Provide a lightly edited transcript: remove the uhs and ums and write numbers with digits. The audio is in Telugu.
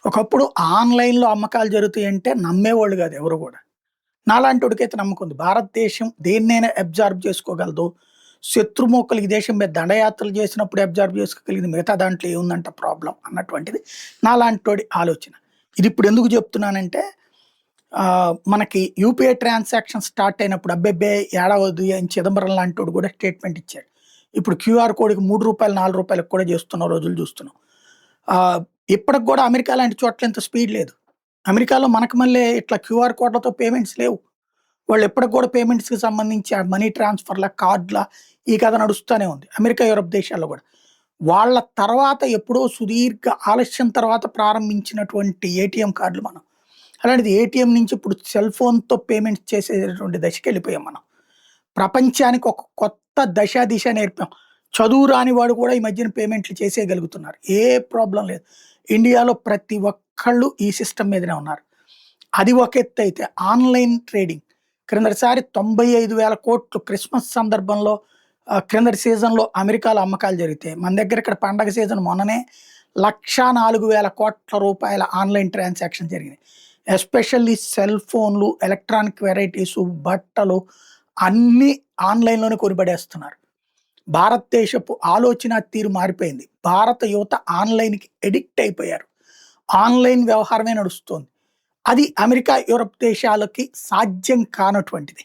ఒకప్పుడు ఆన్‌లైన్‌లో అమ్మకాలు జరుగుతాయంటే నమ్మేవాళ్ళు గాదు ఎవరు గూడా. నాలాంటోడికైతే నమ్మకం ఉంది. భారతదేశం దేన్నైనా అబ్జార్బ్ చేసుకోగలదు. శత్రుమూకలు ఈ దేశం మీద దండయాత్రలు చేసినప్పుడు అబ్జార్బ్ చేసుకోగలిగింది. మిగతా దాంట్లో ఏముందంట ప్రాబ్లమ్ అన్నటువంటిది నాలాంటోడి ఆలోచన. ఇదిప్పుడు ఎందుకు చెప్తున్నానంటే మనకి యూపీఐ ట్రాన్సాక్షన్ స్టార్ట్ అయినప్పుడు అబ్బెబ్బే! ఏడవద్దు అని చిదంబరం లాంటోడు కూడా స్టేట్మెంట్ ఇచ్చాడు. ఇప్పుడు క్యూఆర్ కోడ్‌కి రూ. 3, రూ. 4 కూడా చేస్తున్న రోజులు చూస్తున్నాం. ఆహ్, ఇప్పటికి గూడా అమెరికా లాంటి చోట్ల ఇంత స్పీడ్ లేదు. అమెరికాలో మనకు మళ్ళీ ఇట్లా క్యూఆర్ కోడ్‌లతో పేమెంట్స్ లేవు. వాళ్ళు ఇప్పటికి గూడా పేమెంట్స్‌కి సంబంధించి ఆ మనీ ట్రాన్స్‌ఫర్‌ల, కార్డ్‌ల ఈ కథ నడుస్తూనే ఉంది. అమెరికా, యూరప్ దేశాల్లో గూడా. వాళ్ళ తర్వాత ఎప్పుడో సుదీర్ఘ ఆలస్యం తర్వాత ప్రారంభించినటువంటి ఏటీఎం కార్డ్‌లు మనం. అలాంటిది ఏటీఎం నుంచి ఇప్పుడు సెల్ ఫోన్‌తో పేమెంట్స్ చేసేటటువంటి దశకెళ్ళిపోయాం మనం. ప్రపంచానికి ఒక కొత్త దశ, దిశ నేర్పాం. చదువు రాని వాడు కూడా ఈ మధ్యన పేమెంట్లు చేసేయగలుగుతున్నారు. ఏ ప్రాబ్లమ్ లేదు. ఇండియాలో ప్రతి ఒక్కళ్ళు ఈ సిస్టమ్ మీదనే ఉన్నారు. అది ఒక ఎత్తయితే ఆన్‌లైన్ ట్రేడింగ్ క్రిందటిసారి 95,000,00,00,000 క్రిస్మస్ సందర్భంలో క్రిందటి సీజన్‌లో అమెరికాలో అమ్మకాలు జరిగితే, మన దగ్గర ఇక్కడ పండగ సీజన్ మొన్ననే రూ. 1,04,00,00,000 ఆన్‌లైన్ ట్రాన్సాక్షన్ జరిగినాయి. ఎస్పెషల్లీ సెల్ ఫోన్‌లు, ఎలక్ట్రానిక్ వెరైటీసు, బట్టలు అన్నీ ఆన్‌లైన్‌లోనే కొనిపడేస్తున్నారు. భారతదేశపు ఆలోచన తీరు మారిపోయింది. భారత యువత ఆన్‌లైన్‌కి అడిక్ట్ అయిపోయారు. ఆన్‌లైన్ వ్యవహారమే నడుస్తోంది. అది అమెరికా, యూరప్ దేశాలకి సాధ్యం కానటువంటిది.